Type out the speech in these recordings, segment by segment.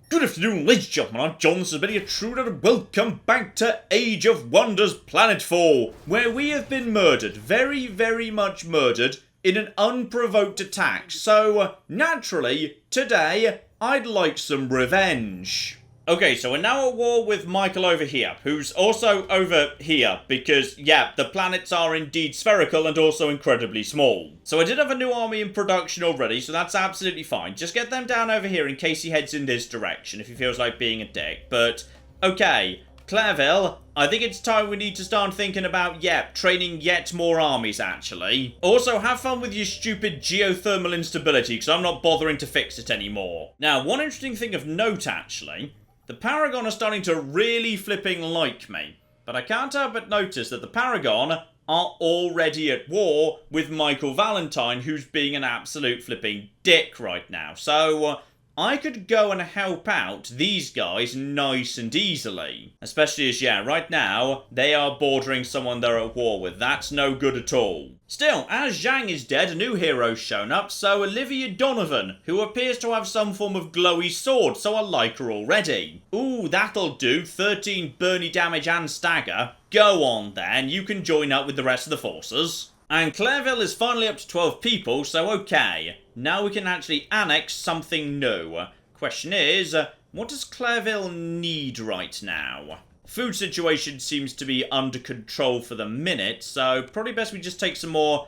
Good afternoon, ladies and gentlemen, I'm John, this is Benny, a true and welcome back to Age of Wonders Planetfall, where we have been murdered, very, very much murdered, in an unprovoked attack. So, naturally, today, I'd like some revenge. Okay, so we're now at war with Michael over here, who's also over here, because, yeah, the planets are indeed spherical and also incredibly small. So I did have a new army in production already, so that's absolutely fine. Just get them down over here in case he heads in this direction, if he feels like being a dick. But, okay, Clairville, I think it's time we need to start thinking about, training yet more armies, actually. Also, have fun with your stupid geothermal instability, because I'm not bothering to fix it anymore. Now, one interesting thing of note, actually, the Paragon are starting to really flipping like me, but I can't help but notice that the Paragon are already at war with Michael Valentine, who's being an absolute flipping dick right now. So, I could go and help out these guys nice and easily. Especially as, right now, they are bordering someone they're at war with. That's no good at all. Still, as Zhang is dead, a new hero's shown up, so Olivia Donovan, who appears to have some form of glowy sword, so I like her already. Ooh, that'll do. 13 Bernie damage and stagger. Go on then, you can join up with the rest of the forces. And Clairville is finally up to 12 people, so okay. Now we can actually annex something new. Question is, what does Clairville need right now? Food situation seems to be under control for the minute, so probably best we just take some more,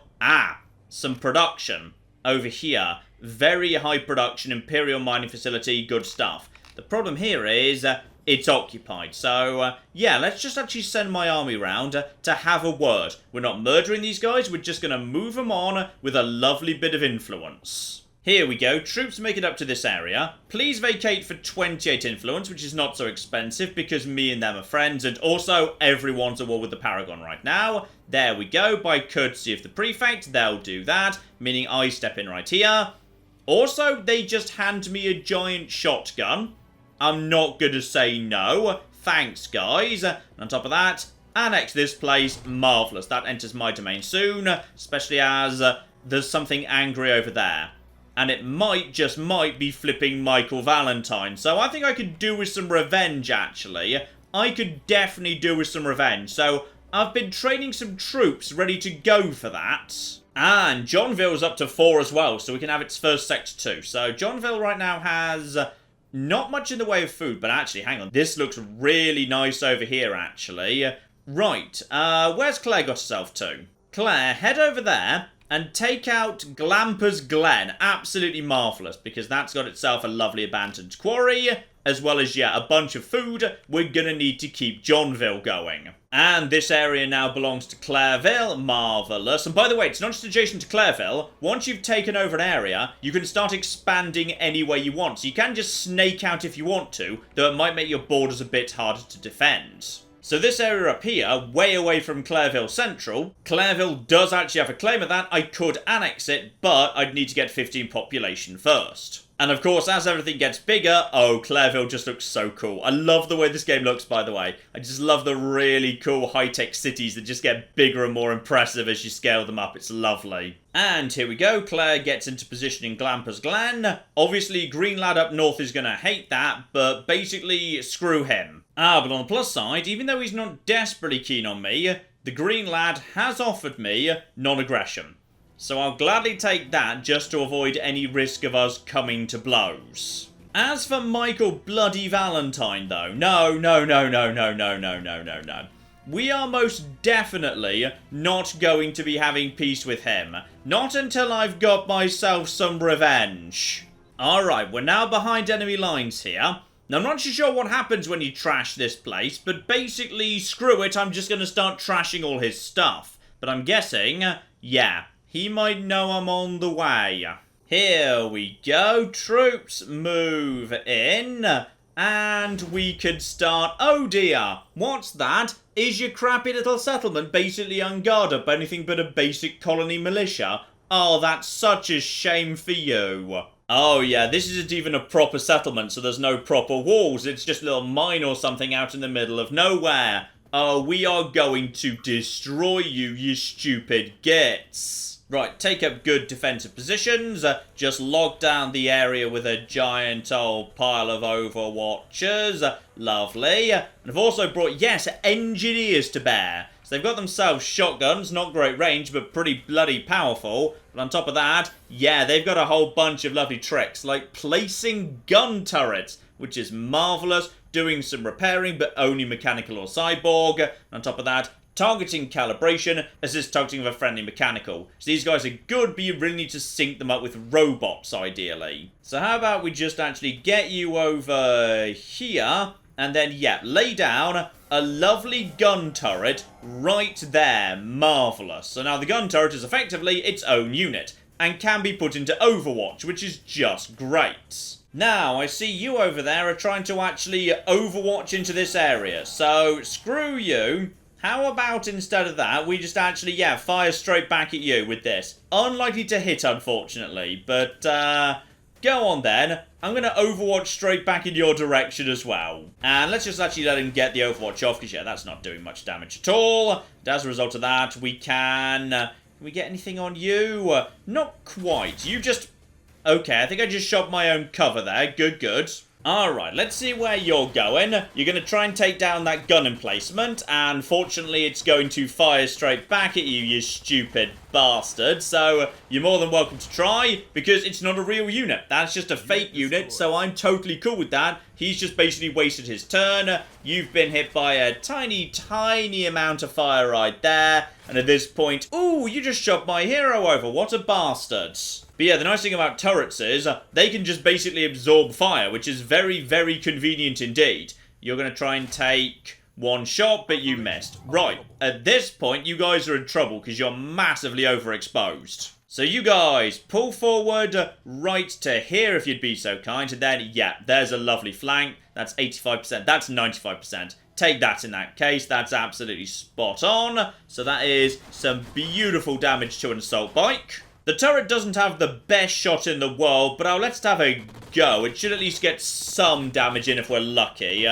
some production over here. Very high production, Imperial mining facility, good stuff. The problem here is, it's occupied. So, let's just actually send my army round to have a word. We're not murdering these guys, we're just going to move them on with a lovely bit of influence. Here we go, troops make it up to this area. Please vacate for 28 influence, which is not so expensive because me and them are friends, and also everyone's at war with the Paragon right now. There we go, by courtesy of the prefect, they'll do that, meaning I step in right here. Also, they just hand me a giant shotgun. I'm not going to say no. Thanks, guys. And on top of that, annex this place. Marvellous. That enters my domain soon, especially as there's something angry over there. And it just might be flipping Michael Valentine. So I think I could do with some revenge, actually. I could definitely do with some revenge. So I've been training some troops ready to go for that. And Johnville's up to 4 as well, so we can have its first sector too. So Johnville right now has not much in the way of food, but actually, hang on. This looks really nice over here, actually. Right, where's Claire got herself to? Claire, head over there and take out Glamper's Glen. Absolutely marvellous, because that's got itself a lovely abandoned quarry, as well as, a bunch of food. We're gonna need to keep Johnville going. And this area now belongs to Clairville. Marvellous. And by the way, it's not just adjacent to Clairville. Once you've taken over an area, you can start expanding any way you want. So you can just snake out if you want to, though it might make your borders a bit harder to defend. So this area up here, way away from Clairville Central, Clairville does actually have a claim of that. I could annex it, but I'd need to get 15 population first. And of course, as everything gets bigger, Clairville just looks so cool. I love the way this game looks, by the way. I just love the really cool high-tech cities that just get bigger and more impressive as you scale them up. It's lovely. And here we go. Claire gets into position in Glamper's Glen. Obviously, Green Lad up north is going to hate that, but basically, screw him. But on the plus side, even though he's not desperately keen on me, the Green Lad has offered me non-aggression. So I'll gladly take that just to avoid any risk of us coming to blows. As for Michael Bloody Valentine, though, no. We are most definitely not going to be having peace with him. Not until I've got myself some revenge. Alright, we're now behind enemy lines here. Now, I'm not too sure what happens when you trash this place, but basically, screw it, I'm just going to start trashing all his stuff. But I'm guessing, he might know I'm on the way. Here we go, troops, move in, and we could start. Oh dear, what's that? Is your crappy little settlement basically unguarded by anything but a basic colony militia? Oh, that's such a shame for you. Oh yeah, this isn't even a proper settlement, so there's no proper walls. It's just a little mine or something out in the middle of nowhere. Oh, we are going to destroy you, you stupid gits. Right, take up good defensive positions. Just lock down the area with a giant old pile of Overwatchers. Lovely. And I've also brought, yes, engineers to bear. So they've got themselves shotguns, not great range, but pretty bloody powerful. But on top of that, yeah, they've got a whole bunch of lovely tricks, like placing gun turrets, which is marvellous, doing some repairing, but only mechanical or cyborg. And on top of that, targeting calibration, as is targeting of a friendly mechanical. So these guys are good, but you really need to sync them up with robots, ideally. So how about we just actually get you over here, and then, yeah, lay down a lovely gun turret right there. Marvellous. So now the gun turret is effectively its own unit, and can be put into Overwatch, which is just great. Now, I see you over there are trying to actually Overwatch into this area, so screw you. How about instead of that, we just actually, yeah, fire straight back at you with this. Unlikely to hit, unfortunately, but, go on then. I'm going to Overwatch straight back in your direction as well. And let's just actually let him get the Overwatch off, because, yeah, that's not doing much damage at all. And as a result of that, we can we get anything on you? Not quite. You just... Okay, I think I just shot my own cover there. Good, good. Alright, let's see where you're going. You're going to try and take down that gun emplacement, and fortunately it's going to fire straight back at you, you stupid bastard. So, you're more than welcome to try, because it's not a real unit. That's just a fake unit, so I'm totally cool with that. He's just basically wasted his turn. You've been hit by a tiny, tiny amount of fire right there, and at this point... Ooh, you just shot my hero over. What a bastard. But yeah, the nice thing about turrets is they can just basically absorb fire, which is very, very convenient indeed. You're going to try and take one shot, but you missed. Right, at this point, you guys are in trouble because you're massively overexposed. So you guys, pull forward right to here if you'd be so kind. And then, yeah, there's a lovely flank. That's 85%. That's 95%. Take that in that case. That's absolutely spot on. So that is some beautiful damage to an assault bike. The turret doesn't have the best shot in the world, but let's have a go. It should at least get some damage in if we're lucky.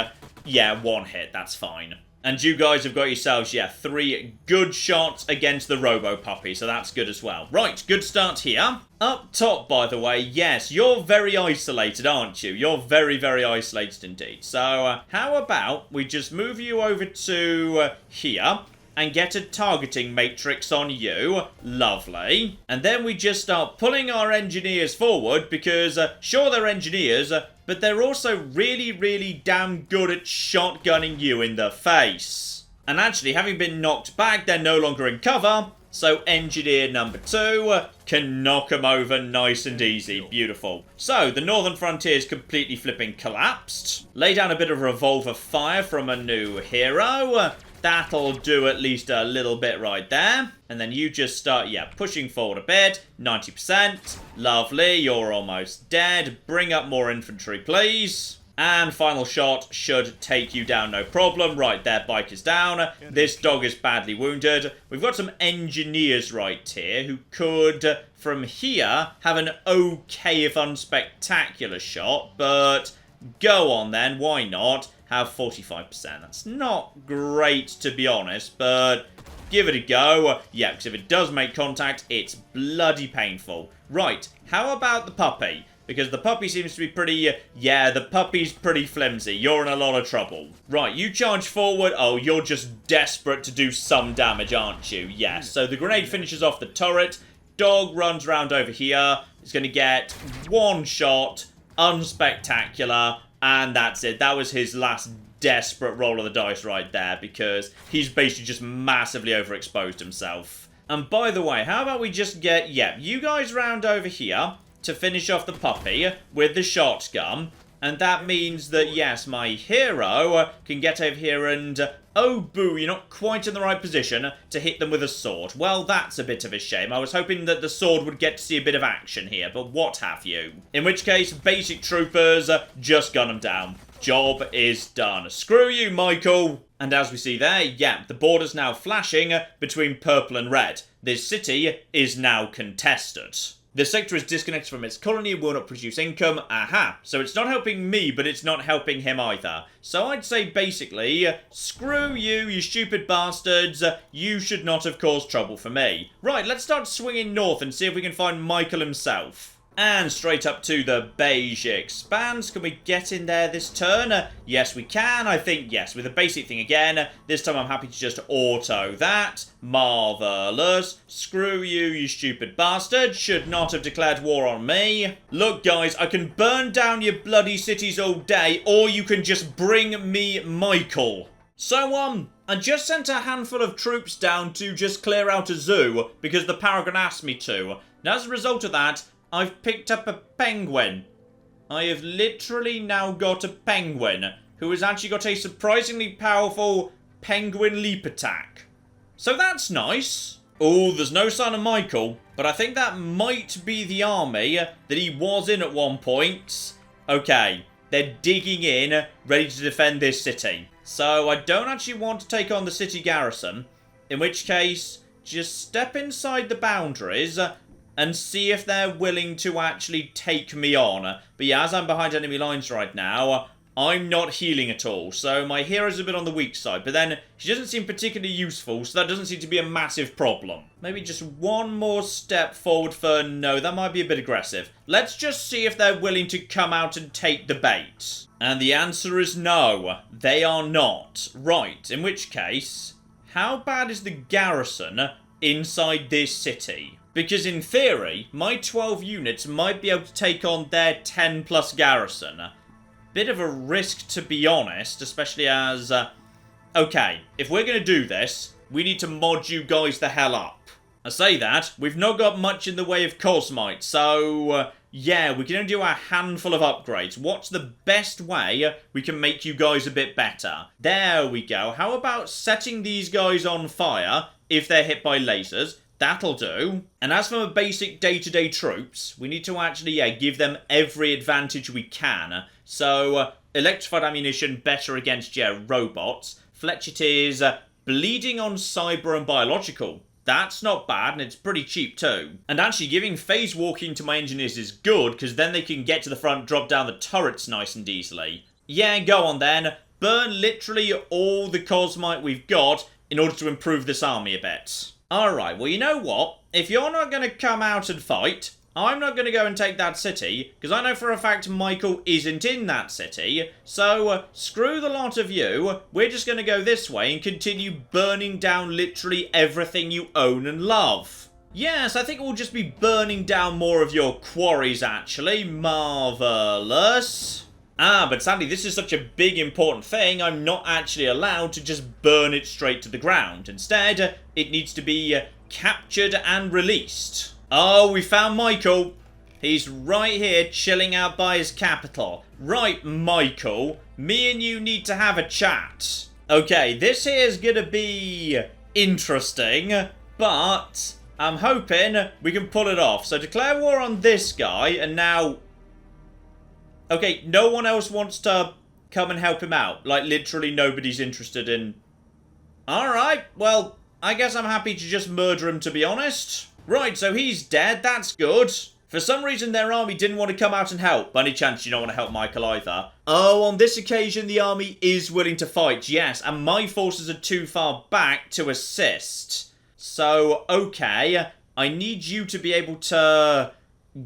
Yeah, one hit, that's fine. And you guys have got yourselves, yeah, 3 good shots against the Robo-Puppy, so that's good as well. Right, good start here. Up top, by the way, yes, you're very isolated, aren't you? You're very, very isolated indeed. So, how about we just move you over to here... and get a targeting matrix on you. Lovely. And then we just start pulling our engineers forward because, sure, they're engineers, but they're also really, really damn good at shotgunning you in the face. And actually, having been knocked back, they're no longer in cover, so engineer number 2 can knock them over nice and easy. Beautiful. So, the northern frontier is completely flipping collapsed. Lay down a bit of revolver fire from a new hero. That'll do at least a little bit right there. And then you just start, yeah, pushing forward a bit. 90%. Lovely. You're almost dead. Bring up more infantry, please. And final shot should take you down, no problem. Right, their bike is down. This dog is badly wounded. We've got some engineers right here who could, from here, have an okay if unspectacular shot. But go on then, why not? Have 45%. That's not great, to be honest, but give it a go. Yeah, because if it does make contact, it's bloody painful. Right, how about the puppy? Because the puppy seems to be pretty... yeah, the puppy's pretty flimsy. You're in a lot of trouble. Right, you charge forward. Oh, you're just desperate to do some damage, aren't you? Yes, so the grenade finishes off the turret. Dog runs around over here. It's going to get one shot. Unspectacular. And that's it. That was his last desperate roll of the dice right there, because he's basically just massively overexposed himself. And by the way, how about we just get, yeah, you guys round over here to finish off the puppy with the shotgun. And that means that, yes, my hero can get over here and... oh, boo, you're not quite in the right position to hit them with a sword. Well, that's a bit of a shame. I was hoping that the sword would get to see a bit of action here, but what have you. In which case, basic troopers, just gun them down. Job is done. Screw you, Michael. And as we see there, yeah, the border's now flashing between purple and red. This city is now contested. The sector is disconnected from its colony and will not produce income. Aha. So it's not helping me, but it's not helping him either. So I'd say basically, screw you, you stupid bastards. You should not have caused trouble for me. Right, let's start swinging north and see if we can find Michael himself. And straight up to the Beige Expanse. Can we get in there this turn? Yes, we can. I think yes. With the basic thing again. This time I'm happy to just auto that. Marvellous. Screw you, you stupid bastard. Should not have declared war on me. Look, guys, I can burn down your bloody cities all day, or you can just bring me Michael. So, I just sent a handful of troops down to just clear out a zoo because the Paragon asked me to. And as a result of that, I've picked up a penguin. I have literally now got a penguin who has actually got a surprisingly powerful penguin leap attack. So that's nice. Oh, there's no sign of Michael, but I think that might be the army that he was in at one point. Okay, they're digging in, ready to defend this city. So I don't actually want to take on the city garrison, in which case, just step inside the boundaries and see if they're willing to actually take me on. But yeah, as I'm behind enemy lines right now, I'm not healing at all. So my hero's a bit on the weak side. But then she doesn't seem particularly useful, so that doesn't seem to be a massive problem. Maybe just one more step forward for no, that might be a bit aggressive. Let's just see if they're willing to come out and take the bait. And the answer is no, they are not. Right, in which case, how bad is the garrison inside this city? Because in theory, my 12 units might be able to take on their 10 plus garrison. Bit of a risk, to be honest, especially as... okay, if we're going to do this, we need to mod you guys the hell up. I say that, we've not got much in the way of Cosmite, so... yeah, we can only do a handful of upgrades. What's the best way we can make you guys a bit better? There we go. How about setting these guys on fire if they're hit by lasers? That'll do. And as for basic day-to-day troops, we need to actually, give them every advantage we can. So, electrified ammunition, better against, robots. Fletchities, bleeding on cyber and biological. That's not bad, and it's pretty cheap too. And actually, giving phase walking to my engineers is good, because then they can get to the front, drop down the turrets nice and easily. Yeah, go on then. Burn literally all the Cosmite we've got in order to improve this army a bit. Alright, well, you know what? If you're not going to come out and fight, I'm not going to go and take that city, because I know for a fact Michael isn't in that city, so screw the lot of you, we're just going to go this way and continue burning down literally everything you own and love. Yes, I think we'll just be burning down more of your quarries, actually. Marvellous. Ah, but sadly, this is such a big, important thing, I'm not actually allowed to just burn it straight to the ground. Instead, it needs to be captured and released. Oh, we found Michael. He's right here, chilling out by his capital. Right, Michael, me and you need to have a chat. Okay, this here's gonna be interesting, but I'm hoping we can pull it off. So declare war on this guy, and now... okay, no one else wants to come and help him out. Like, literally nobody's interested in... alright, well, I guess I'm happy to just murder him, to be honest. Right, so he's dead, that's good. For some reason, their army didn't want to come out and help. By any chance, you don't want to help Michael either. Oh, on this occasion, the army is willing to fight, yes. And my forces are too far back to assist. So, okay, I need you to be able to...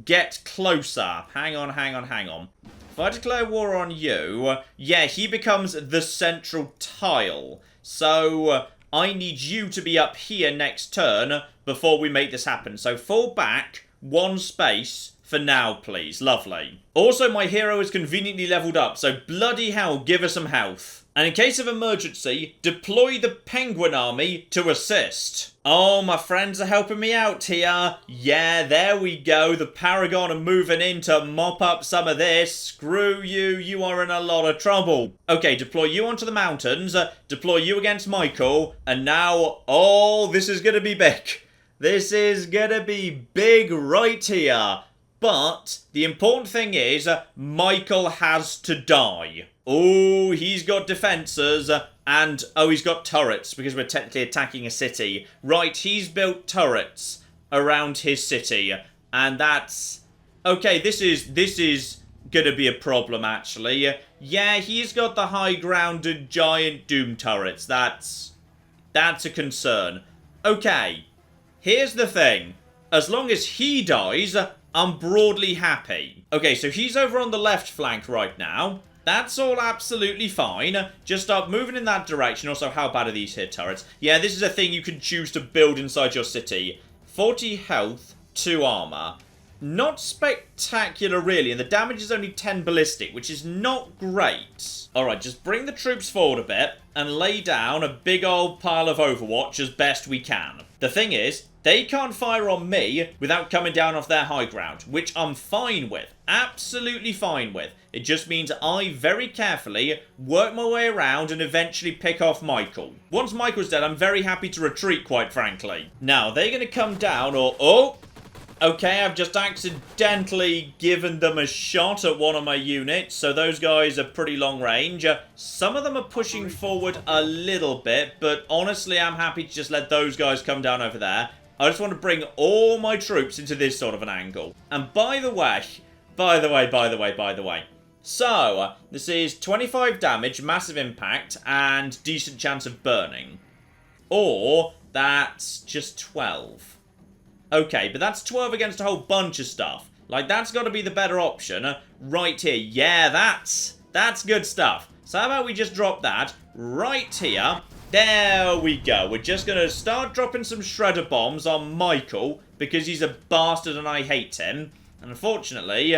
get closer. Hang on. If I declare war on you, yeah, he becomes the central tile. So, I need you to be up here next turn before we make this happen. So, fall back, one space for now, please. Lovely. Also, my hero is conveniently leveled up, so bloody hell, give her some health. And in case of emergency, deploy the Penguin Army to assist. Oh, my friends are helping me out here. Yeah, there we go. The Paragon are moving in to mop up some of this. Screw you, you are in a lot of trouble. Okay, deploy you onto the mountains. Deploy you against Michael. And now, oh, this is going to be big. This is going to be big right here. But the important thing is, Michael has to die. Oh, he's got defences, and, oh, he's got turrets, because we're technically attacking a city. Right, he's built turrets around his city. And that's... Okay, this is gonna be a problem, actually. Yeah, he's got the high-grounded giant doom turrets. That's a concern. Okay, here's the thing. As long as he dies, I'm broadly happy. Okay, so he's over on the left flank right now. That's all absolutely fine. Just start moving in that direction. Also, how bad are these hit turrets? Yeah, this is a thing you can choose to build inside your city. 40 health, 2 armor. Not spectacular, really, and the damage is only 10 ballistic, which is not great. Alright, just bring the troops forward a bit and lay down a big old pile of Overwatch as best we can. The thing is, they can't fire on me without coming down off their high ground, which I'm fine with. Absolutely fine with. It just means I very carefully work my way around and eventually pick off Michael. Once Michael's dead, I'm very happy to retreat, quite frankly. Now, they're going to come down, or... Oh! Okay, I've just accidentally given them a shot at one of my units, so those guys are pretty long range. Some of them are pushing forward a little bit, but honestly, I'm happy to just let those guys come down over there. I just want to bring all my troops into this sort of an angle. And by the way... So, this is 25 damage, massive impact, and decent chance of burning. Or, that's just 12. Okay, but that's 12 against a whole bunch of stuff. Like, that's got to be the better option right here. Yeah, that's good stuff. So how about we just drop that right here. There we go. We're just going to start dropping some shredder bombs on Michael because he's a bastard and I hate him. And unfortunately,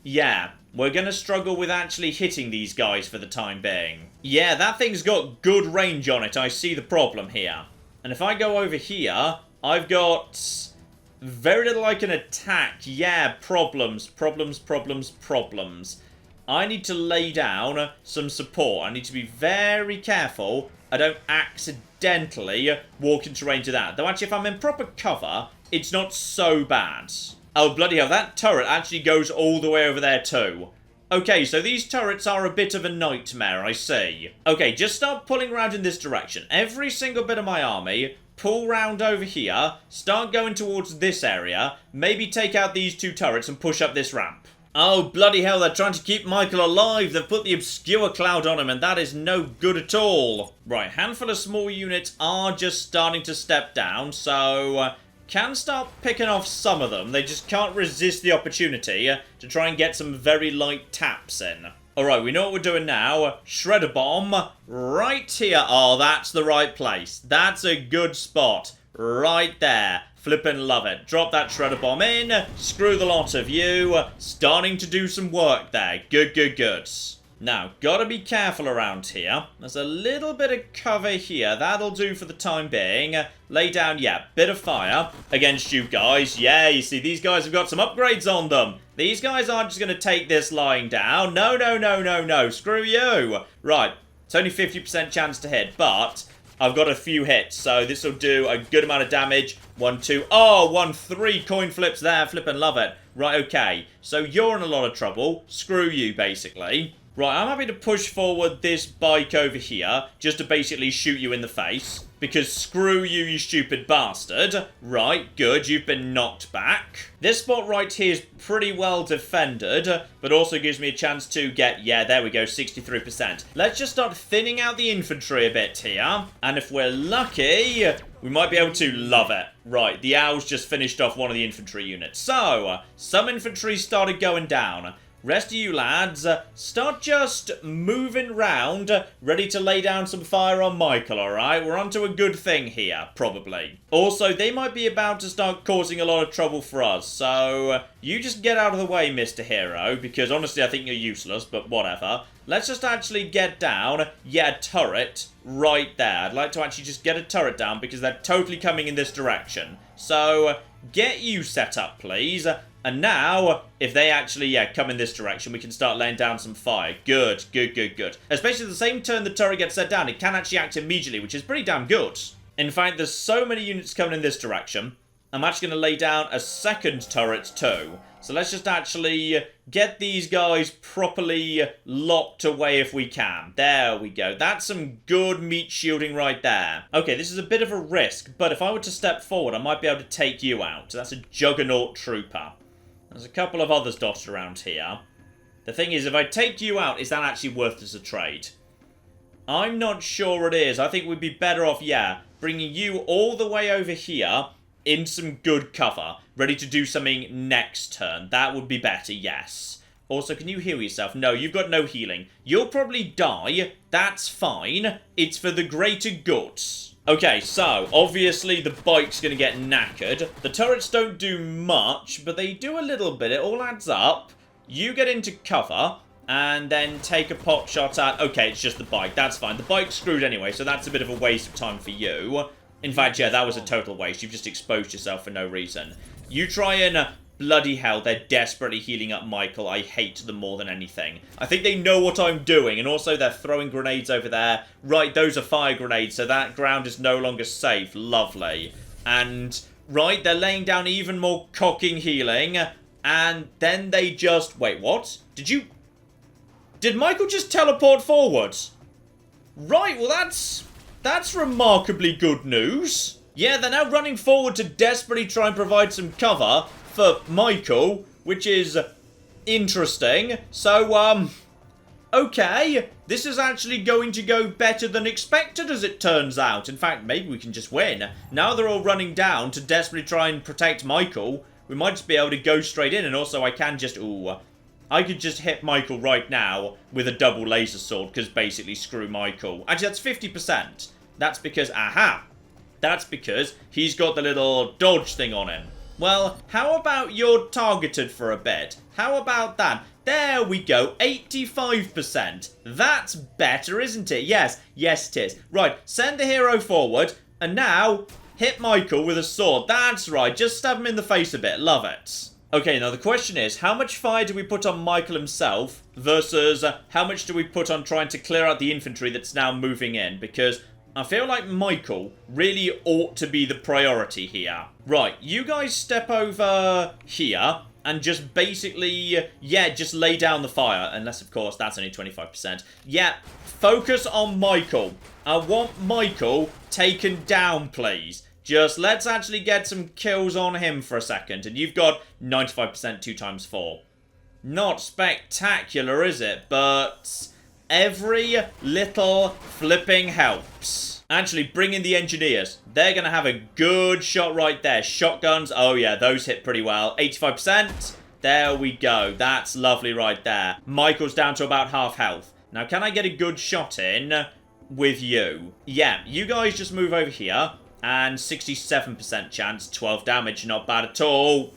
yeah, we're going to struggle with actually hitting these guys for the time being. Yeah, that thing's got good range on it. I see the problem here. And if I go over here, I've got... very little I can attack. Yeah, problems. I need to lay down some support. I need to be very careful I don't accidentally walk into range of that. Though actually, if I'm in proper cover, it's not so bad. Oh, bloody hell, that turret actually goes all the way over there too. Okay, so these turrets are a bit of a nightmare, I see. Okay, just start pulling around in this direction. Every single bit of my army... pull round over here, start going towards this area, maybe take out these 2 turrets and push up this ramp. Oh, bloody hell, they're trying to keep Michael alive. They've put the obscure cloud on him, and that is no good at all. Right, handful of small units are just starting to step down, so can start picking off some of them. They just can't resist the opportunity to try and get some very light taps in. Alright, we know what we're doing now. Shredder bomb right here. Oh, that's the right place. That's a good spot. Right there. Flippin' love it. Drop that shredder bomb in. Screw the lot of you. Starting to do some work there. Good. Now, gotta be careful around here. There's a little bit of cover here. That'll do for the time being. Lay down, yeah, bit of fire against you guys. Yeah, you see, these guys have got some upgrades on them. These guys aren't just going to take this lying down. No. Screw you. Right, it's only 50% chance to hit, but I've got a few hits, so this will do a good amount of damage. 1, 2, oh, 1, 3 coin flips there. Flippin' love it. Right, okay. So you're in a lot of trouble. Screw you, basically. Right, I'm happy to push forward this bike over here, just to basically shoot you in the face. Because screw you, you stupid bastard. Right, good, you've been knocked back. This spot right here is pretty well defended, but also gives me a chance to get, yeah, there we go, 63%. Let's just start thinning out the infantry a bit here. And if we're lucky, we might be able to love it. Right, the owls just finished off one of the infantry units. So, some infantry started going down. Rest of you lads, start just moving round, ready to lay down some fire on Michael, alright? We're onto a good thing here, probably. Also, they might be about to start causing a lot of trouble for us, so you just get out of the way, Mr. Hero, because honestly I think you're useless, but whatever. Let's just actually get down, yeah, a turret right there. I'd like to actually just get a turret down because they're totally coming in this direction. So, get you set up, please. And now, if they actually, yeah, come in this direction, we can start laying down some fire. Good. Especially the same turn the turret gets set down, it can actually act immediately, which is pretty damn good. In fact, there's so many units coming in this direction, I'm actually going to lay down a second turret too. So let's just actually get these guys properly locked away if we can. There we go. That's some good meat shielding right there. Okay, this is a bit of a risk, but if I were to step forward, I might be able to take you out. That's a Juggernaut Trooper. There's a couple of others dotted around here. The thing is, if I take you out, is that actually worth as a trade? I'm not sure it is. I think we'd be better off, yeah, bringing you all the way over here in some good cover, ready to do something next turn. That would be better, yes. Also, can you heal yourself? No, you've got no healing. You'll probably die. That's fine. It's for the greater good. Okay, so, obviously the bike's going to get knackered. The turrets don't do much, but they do a little bit. It all adds up. You get into cover, and then take a pot shot at... Okay, it's just the bike. That's fine. The bike's screwed anyway, so that's a bit of a waste of time for you. In fact, yeah, that was a total waste. You've just exposed yourself for no reason. You try and... bloody hell, they're desperately healing up Michael. I hate them more than anything. I think they know what I'm doing, and also they're throwing grenades over there. Right, those are fire grenades, so that ground is no longer safe. Lovely. And, right, they're laying down even more cocking healing, and then they just... Wait, what? Did Michael just teleport forwards? Right, well that's remarkably good news. Yeah, they're now running forward to desperately try and provide some cover for Michael, which is interesting. So, okay, this is actually going to go better than expected as it turns out. In fact, maybe we can just win. Now they're all running down to desperately try and protect Michael. We might just be able to go straight in, and also I can just... Ooh, I could just hit Michael right now with a double laser sword, because basically screw Michael. Actually, that's 50%. That's because, aha, that's because he's got the little dodge thing on him. Well, how about you're targeted for a bit? How about that? There we go, 85%. That's better, isn't it? Yes, yes it is. Right, send the hero forward, and now hit Michael with a sword. That's right, just stab him in the face a bit. Love it. Okay, now the question is, how much fire do we put on Michael himself versus how much do we put on trying to clear out the infantry that's now moving in? Because I feel like Michael really ought to be the priority here. Right, you guys step over here and just basically, yeah, just lay down the fire. Unless, of course, that's only 25%. Yeah, focus on Michael. I want Michael taken down, please. Just let's actually get some kills on him for a second. And you've got 95% 2 times 4. Not spectacular, is it? But every little flipping helps. Actually, bring in the engineers. They're going to have a good shot right there. Shotguns, oh yeah, those hit pretty well. 85%. There we go. That's lovely right there. Michael's down to about half health. Now, can I get a good shot in with you? Yeah, you guys just move over here. And 67% chance, 12 damage, not bad at all.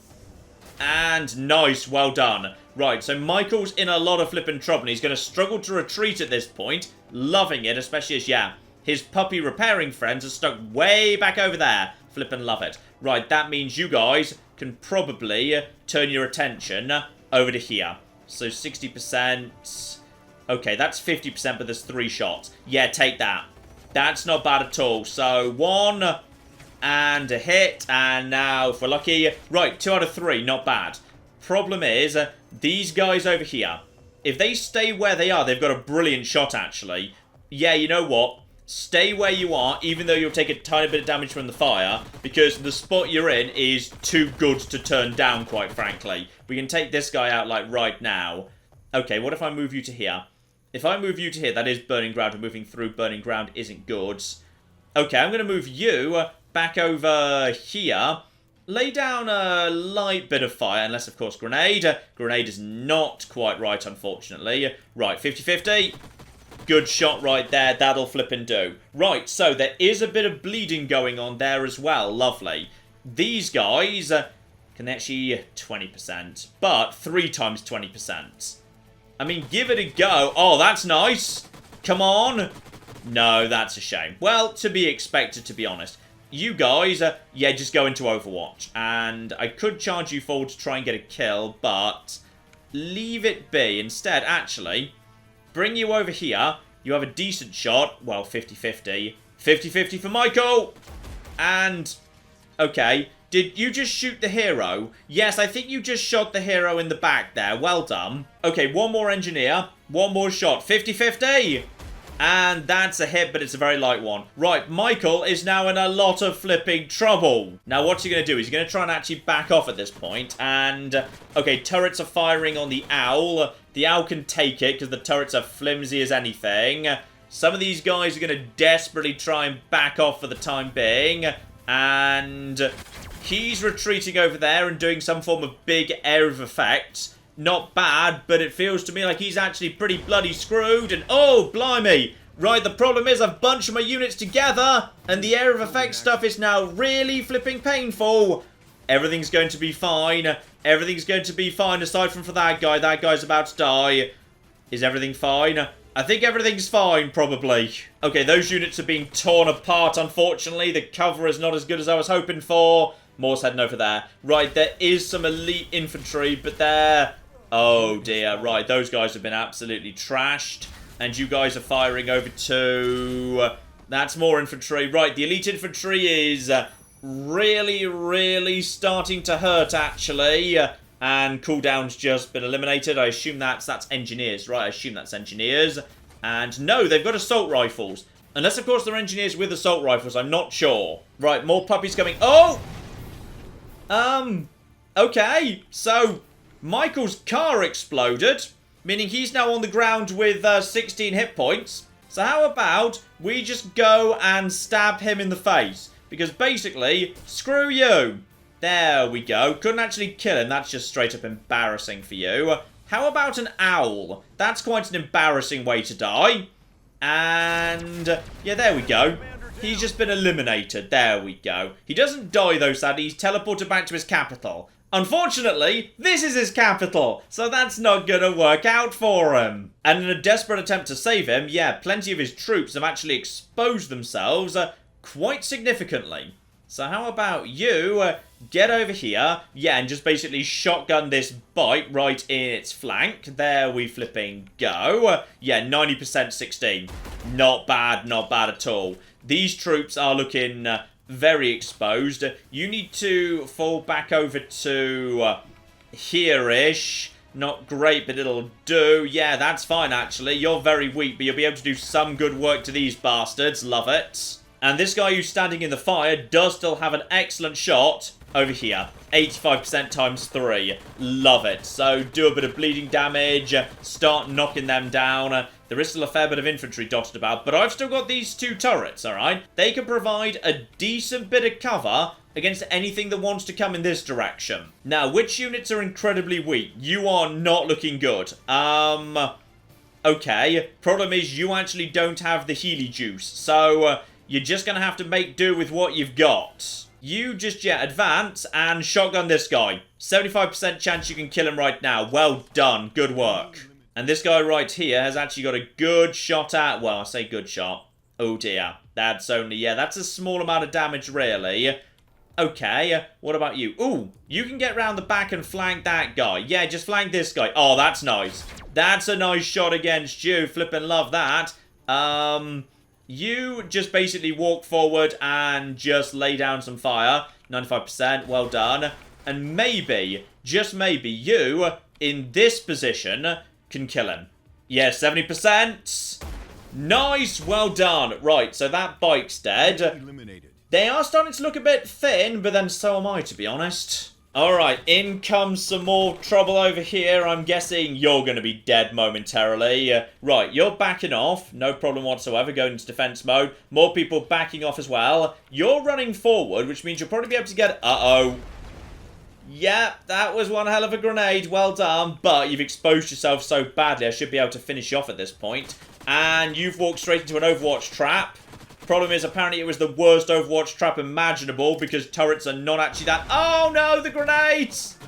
And nice, well done. Right, so Michael's in a lot of flipping trouble, and he's going to struggle to retreat at this point. Loving it, especially as, yeah, his puppy repairing friends are stuck way back over there. Flippin' love it. Right, that means you guys can probably turn your attention over to here. So 60%. Okay, that's 50%, but there's 3 shots. Yeah, take that. That's not bad at all. So, 1 and a hit. And now, if we're lucky, right, 2 out of 3. Not bad. Problem is, these guys over here, if they stay where they are, they've got a brilliant shot, actually. Yeah, you know what? Stay where you are, even though you'll take a tiny bit of damage from the fire, because the spot you're in is too good to turn down, quite frankly. We can take this guy out, like, right now. Okay, what if I move you to here? If I move you to here, that is burning ground, and moving through burning ground isn't good. Okay, I'm going to move you back over here. Lay down a light bit of fire, unless, of course, grenade. Grenade is not quite right, unfortunately. Right, 50-50. Good shot right there. That'll flip and do. Right, so there is a bit of bleeding going on there as well. Lovely. These guys can actually 20%, but 3 times 20%. I mean, give it a go. Oh, that's nice. Come on. No, that's a shame. Well, to be expected, to be honest. You guys, yeah, just go into Overwatch. And I could charge you forward to try and get a kill, but leave it be. Instead, actually, bring you over here. You have a decent shot. Well, 50-50. 50-50 for Michael. And, okay, Did you just shoot the hero? Yes, I think you just shot the hero in the back there. Well done. Okay, one more engineer. One more shot. 50-50. And that's a hit, but it's a very light one. Right, Michael is now in a lot of flipping trouble. Now, what's he going to do? He's going to try and actually back off at this point. And, okay, turrets are firing on the owl. The owl can take it because the turrets are flimsy as anything. Some of these guys are going to desperately try and back off for the time being. And he's retreating over there and doing some form of big area of effect. Not bad, but it feels to me like he's actually pretty bloody screwed. And oh, blimey. Right, the problem is I've bunched my units together. And the area of effect stuff is now really flipping painful. Everything's going to be fine. Everything's going to be fine aside from for that guy. That guy's about to die. Is everything fine? I think everything's fine, probably. Okay, those units are being torn apart, unfortunately. The cover is not as good as I was hoping for. Morse heading over there. Right, there is some elite infantry, but they're... Oh, dear. Right, those guys have been absolutely trashed. And you guys are firing over to... That's more infantry. Right, the elite infantry is really, really starting to hurt, actually. And cooldown's just been eliminated. I assume that's engineers, right? I assume that's engineers. And no, they've got assault rifles. Unless, of course, they're engineers with assault rifles. I'm not sure. Right, more puppies coming. Oh! Okay. So, Michael's car exploded. Meaning he's now on the ground with 16 hit points. So how about we just go and stab him in the face? Because basically, screw you. There we go. Couldn't actually kill him. That's just straight up embarrassing for you. How about an owl? That's quite an embarrassing way to die. And yeah, there we go. He's just been eliminated. There we go. He doesn't die though, sadly. He's teleported back to his capital. Unfortunately, this is his capital, so that's not gonna work out for him. And in a desperate attempt to save him, yeah, plenty of his troops have actually exposed themselves quite significantly. So how about you get over here, yeah, and just basically shotgun this bite right in its flank. There we flipping go. Yeah, 90% 16. Not bad at all. These troops are looking very exposed. You need to fall back over to here-ish. Not great, but it'll do. Yeah, that's fine, actually. You're very weak, but you'll be able to do some good work to these bastards. Love it. And this guy who's standing in the fire does still have an excellent shot over here. 85% times 3. Love it. So do a bit of bleeding damage. Start knocking them down. There is still a fair bit of infantry dotted about. But I've still got these 2 turrets, alright? They can provide a decent bit of cover against anything that wants to come in this direction. Now, which units are incredibly weak? You are not looking good. Okay. Problem is you actually don't have the Healy juice. So... you're just going to have to make do with what you've got. You just, yeah, advance and shotgun this guy. 75% chance you can kill him right now. Well done. Good work. And this guy right here has actually got a good shot at... Well, I say good shot. Oh, dear. That's only... Yeah, that's a small amount of damage, really. Okay. What about you? Ooh, you can get round the back and flank that guy. Yeah, just flank this guy. Oh, that's nice. That's a nice shot against you. Flippin' love that. You just basically walk forward and just lay down some fire. 95%, well done. And maybe, just maybe, you, in this position, can kill him. Yeah, 70%. Nice, well done. Right, so that bike's dead. Eliminated. They are starting to look a bit thin, but then so am I, to be honest. Alright, in comes some more trouble over here. I'm guessing you're going to be dead momentarily. Right, you're backing off. No problem whatsoever. Going into defense mode. More people backing off as well. You're running forward, which means you'll probably be able to get... Uh-oh. Yep, that was one hell of a grenade. Well done. But you've exposed yourself so badly, I should be able to finish you off at this point. And you've walked straight into an Overwatch trap. Problem is, apparently it was the worst Overwatch trap imaginable because turrets are not actually that... Oh, no, the grenades!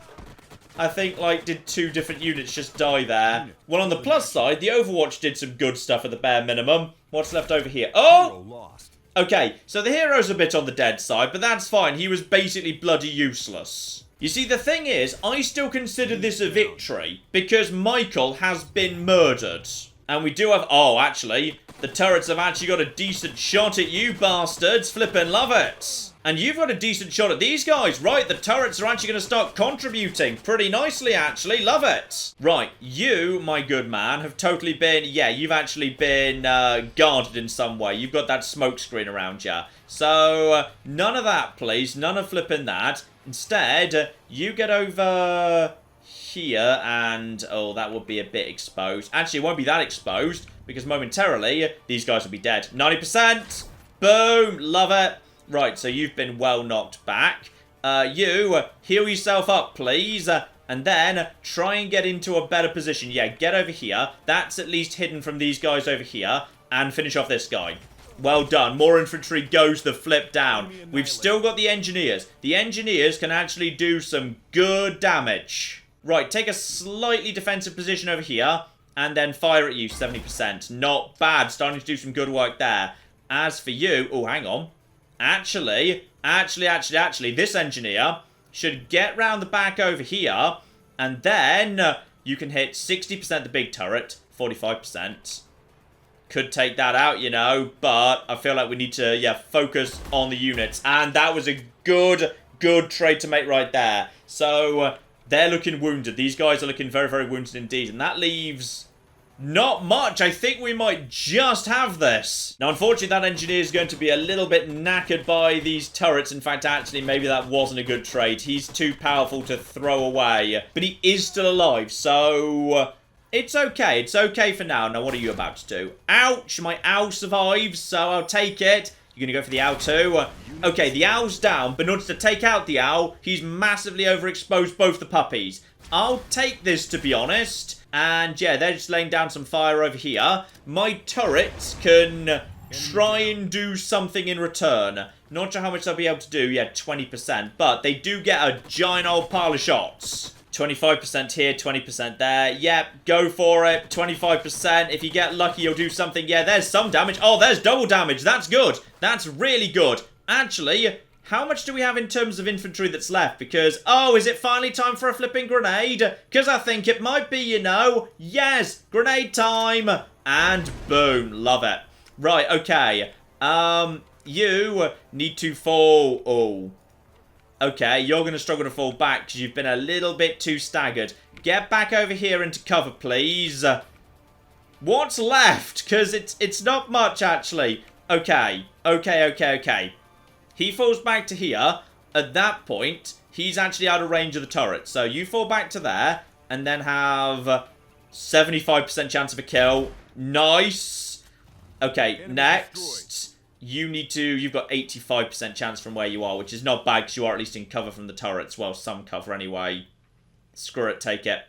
I think, like, did 2 different units just die there? Well, on the plus side, the Overwatch did some good stuff at the bare minimum. What's left over here? Oh! Okay, so the hero's a bit on the dead side, but that's fine. He was basically bloody useless. You see, the thing is, I still consider this a victory because Michael has been murdered. And we do have... Oh, actually... The turrets have actually got a decent shot at you bastards. Flippin' love it. And you've got a decent shot at these guys. Right, the turrets are actually going to start contributing pretty nicely, actually. Love it. Right, you, my good man, have totally been... Yeah, you've actually been guarded in some way. You've got that smoke screen around you. So, none of that, please. None of flipping that. Instead, you get over here and... Oh, that would be a bit exposed. Actually, it won't be that exposed because momentarily, these guys will be dead. 90%. Boom. Love it. Right, so you've been well knocked back. You, heal yourself up, please. And then try and get into a better position. Yeah, get over here. That's at least hidden from these guys over here. And finish off this guy. Well done. More infantry goes the flip down. We've still got the engineers. The engineers can actually do some good damage. Right, take a slightly defensive position over here. And then fire at you, 70%. Not bad. Starting to do some good work there. As for you... Oh, hang on. Actually, this engineer should get round the back over here, and then you can hit 60% the big turret, 45%. Could take that out, you know, but I feel like we need to, yeah, focus on the units. And that was a good trade to make right there. So, they're looking wounded. These guys are looking very, very wounded indeed, and that leaves... Not much. I think we might just have this. Now, unfortunately, that engineer is going to be a little bit knackered by these turrets. In fact, actually, maybe that wasn't a good trade. He's too powerful to throw away. But he is still alive, so... It's okay. It's okay for now. Now, what are you about to do? Ouch! My owl survives, so I'll take it. You're going to go for the owl too? Okay, the owl's down, but in order to take out the owl, he's massively overexposed both the puppies. I'll take this, to be honest. And yeah, they're just laying down some fire over here. My turrets can try and do something in return. Not sure how much they'll be able to do. Yeah, 20%. But they do get a giant old pile of shots. 25% here, 20% there. Yep, go for it. 25%. If you get lucky, you'll do something. Yeah, there's some damage. Oh, there's double damage. That's good. That's really good. Actually... How much do we have in terms of infantry that's left? Because, oh, is it finally time for a flipping grenade? Because I think it might be, you know. Yes, grenade time. And boom, love it. Right, okay. You need to fall. Oh. Okay, you're going to struggle to fall back because you've been a little bit too staggered. Get back over here into cover, please. What's left? Because it's not much, actually. Okay. He falls back to here. At that point, he's actually out of range of the turret. So you fall back to there and then have 75% chance of a kill. Nice. Okay, next. You've got 85% chance from where you are, which is not bad because you are at least in cover from the turrets. Well, some cover anyway. Screw it, take it.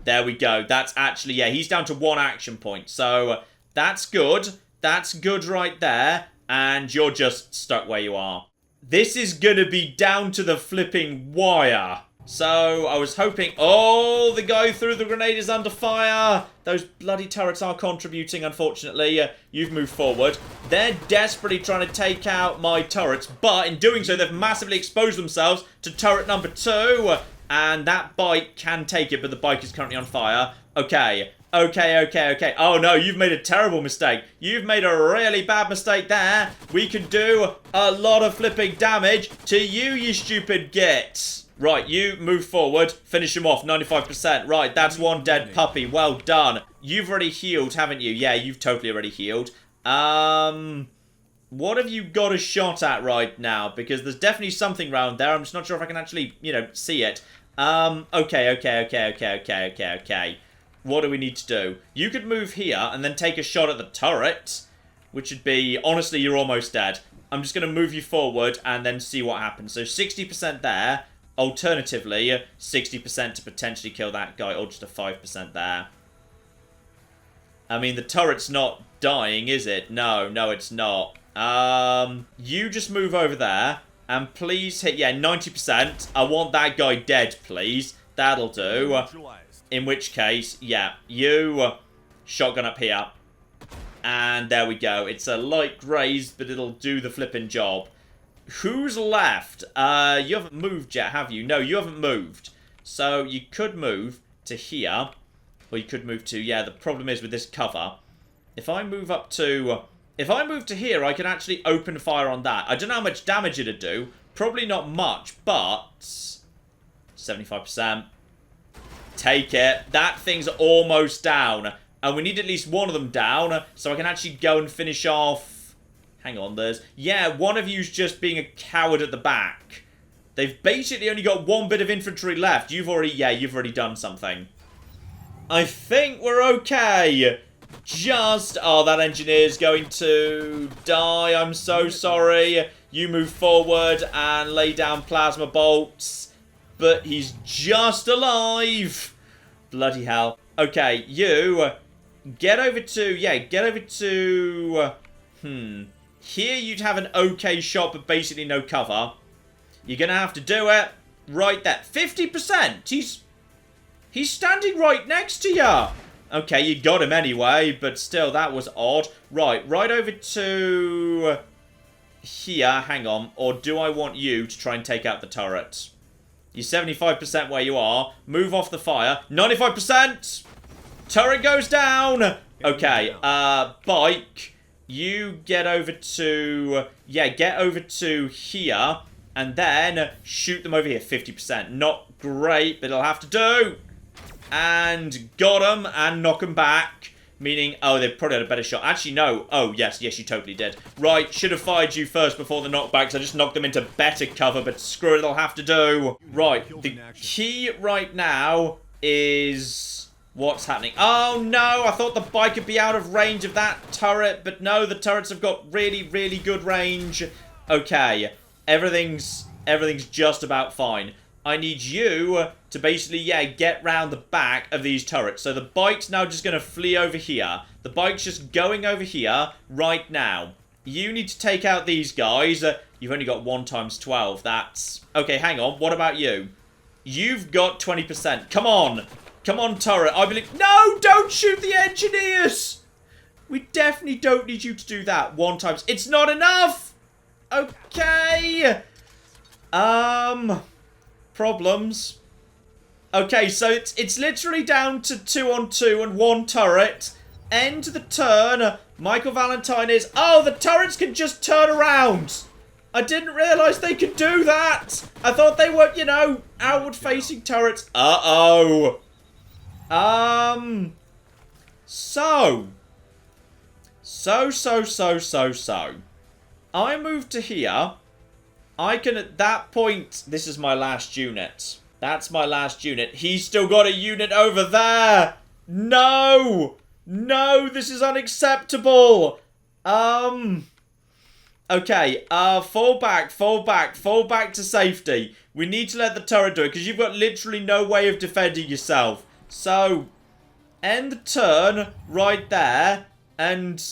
There we go. That's actually, yeah, he's down to 1 action point. So that's good. That's good right there. And you're just stuck where you are. This is gonna be down to the flipping wire. So, I was hoping... Oh, the guy threw the grenade is under fire. Those bloody turrets are contributing, unfortunately. You've moved forward. They're desperately trying to take out my turrets. But in doing so, they've massively exposed themselves to turret number 2. And that bike can take it, but the bike is currently on fire. Okay. Oh no, you've made a terrible mistake. You've made a really bad mistake there. We can do a lot of flipping damage to you, you stupid git. Right, you move forward. Finish him off, 95%. Right, that's 1 dead puppy. Well done. You've already healed, haven't you? Yeah, you've totally already healed. What have you got a shot at right now? Because there's definitely something around there. I'm just not sure if I can actually, you know, see it. Okay. What do we need to do? You could move here and then take a shot at the turret, which would be... Honestly, you're almost dead. I'm just going to move you forward and then see what happens. So 60% there. Alternatively, 60% to potentially kill that guy, or just a 5% there. I mean, the turret's not dying, is it? No, it's not. You just move over there and please hit... Yeah, 90%. I want that guy dead, please. That'll do. In which case, yeah, you shotgun up here. And there we go. It's a light graze, but it'll do the flipping job. Who's left? You haven't moved yet, have you? No, you haven't moved. So you could move to here. Or you could move to, yeah, the problem is with this cover. If I move up to... If I move to here, I can actually open fire on that. I don't know how much damage it'd do. Probably not much, but... 75%. Take it. That thing's almost down. And we need at least one of them down, so I can actually go and finish off... Hang on, there's... Yeah, one of you's just being a coward at the back. They've basically only got one bit of infantry left. You've already done something. I think we're okay. Just... Oh, that engineer's going to die. I'm so sorry. You move forward and lay down plasma bolts. But he's just alive. Bloody hell. Okay, you... Get over to... Yeah, get over to... Here you'd have an okay shot, but basically no cover. You're going to have to do it. Right there. 50%! He's standing right next to you. Okay, you got him anyway, but still, that was odd. Right over to... Here, hang on. Or do I want you to try and take out the turret? You're 75% where you are. Move off the fire. 95%! Turret goes down! Okay, Bike, you get over to... Yeah, get over to here, and then shoot them over here. 50%. Not great, but it'll have to do. And got them, and knock them back. Meaning, oh, they probably had a better shot. Actually, no. Oh, yes, you totally did. Right, should have fired you first before the knockbacks. I just knocked them into better cover, but screw it, they'll have to do. Right, the key right now is... What's happening? Oh, no, I thought the bike would be out of range of that turret, but no, the turrets have got really, really good range. Okay, everything's just about fine. I need you to basically, yeah, get round the back of these turrets. So the bike's now just going to flee over here. The bike's just going over here right now. You need to take out these guys. You've only got 1 times 12. That's... Okay, hang on. What about you? You've got 20%. Come on. Come on, turret. I believe... No, don't shoot the engineers. We definitely don't need you to do that 1 times. It's not enough. Okay. Problems. Okay, so it's literally down to 2 on 2 and 1 turret. End the turn. Michael Valentine is... Oh, the turrets can just turn around. I didn't realise they could do that. I thought they were, you know, outward-facing turrets. Uh-oh. So. I move to here. I can, at that point... This is my last unit. That's my last unit. He's still got a unit over there. No. No, this is unacceptable. Okay, fall back to safety. We need to let the turret do it, because you've got literally no way of defending yourself. So, end the turn right there, and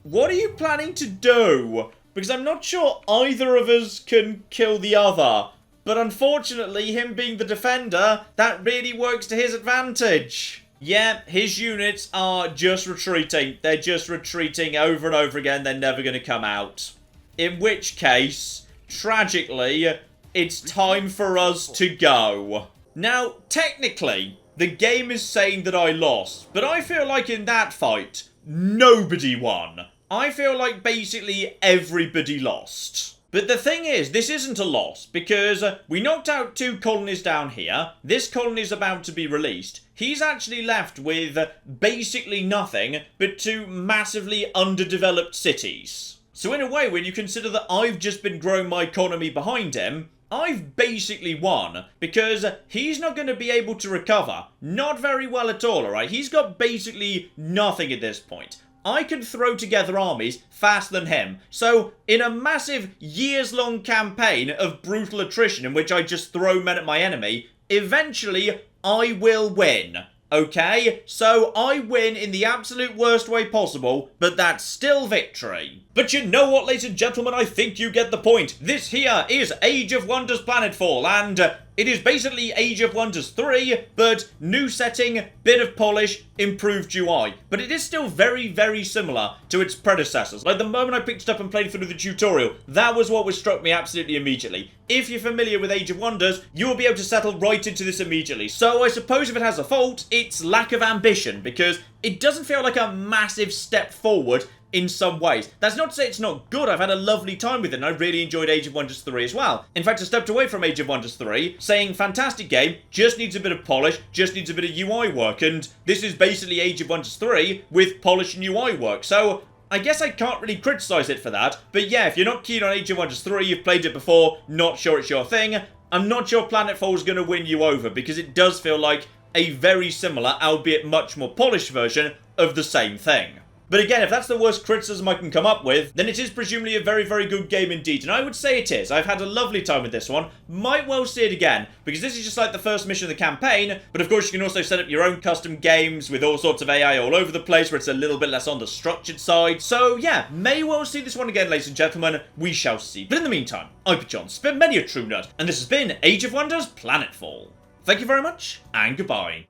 what are you planning to do? Because I'm not sure either of us can kill the other. But unfortunately, him being the defender, that really works to his advantage. Yeah, his units are just retreating. They're just retreating over and over again. They're never going to come out. In which case, tragically, it's time for us to go. Now, technically, the game is saying that I lost. But I feel like in that fight, nobody won. I feel like basically everybody lost. But the thing is, this isn't a loss, because we knocked out 2 colonies down here. This colony is about to be released. He's actually left with basically nothing but 2 massively underdeveloped cities. So in a way, when you consider that I've just been growing my economy behind him, I've basically won, because he's not going to be able to recover. Not very well at all, alright? He's got basically nothing at this point. I can throw together armies faster than him. So, in a massive years-long campaign of brutal attrition in which I just throw men at my enemy, eventually I will win. Okay? So, I win in the absolute worst way possible, but that's still victory. But you know what, ladies and gentlemen? I think you get the point. This here is Age of Wonders Planetfall, and It is basically Age of Wonders 3, but new setting, bit of polish, improved UI. But it is still very, very similar to its predecessors. Like, the moment I picked it up and played through the tutorial, that was what struck me absolutely immediately. If you're familiar with Age of Wonders, you will be able to settle right into this immediately. So I suppose if it has a fault, it's lack of ambition, because it doesn't feel like a massive step forward in some ways. That's not to say it's not good. I've had a lovely time with it, and I really enjoyed Age of Wonders 3 as well. In fact, I stepped away from Age of Wonders 3, saying, fantastic game, just needs a bit of polish, just needs a bit of UI work, and this is basically Age of Wonders 3 with polish and UI work. So I guess I can't really criticise it for that, but yeah, if you're not keen on Age of Wonders 3, you've played it before, not sure it's your thing, I'm not sure Planetfall is going to win you over, because it does feel like a very similar, albeit much more polished version of the same thing. But again, if that's the worst criticism I can come up with, then it is presumably a very, very good game indeed. And I would say it is. I've had a lovely time with this one. Might well see it again, because this is just like the first mission of the campaign. But of course, you can also set up your own custom games with all sorts of AI all over the place, where it's a little bit less on the structured side. So yeah, may well see this one again, ladies and gentlemen. We shall see. But in the meantime, I've been John, been many a true nerd, and this has been Age of Wonders Planetfall. Thank you very much, and goodbye.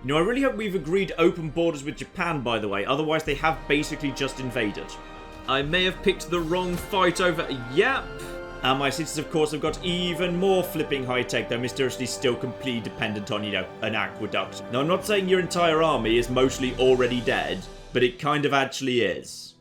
You know, I really hope we've agreed open borders with Japan, by the way. Otherwise, they have basically just invaded. I may have picked the wrong fight over... Yep. And my cities, of course, have got even more flipping high-tech, though mysteriously still completely dependent on, you know, an aqueduct. Now, I'm not saying your entire army is mostly already dead, but it kind of actually is.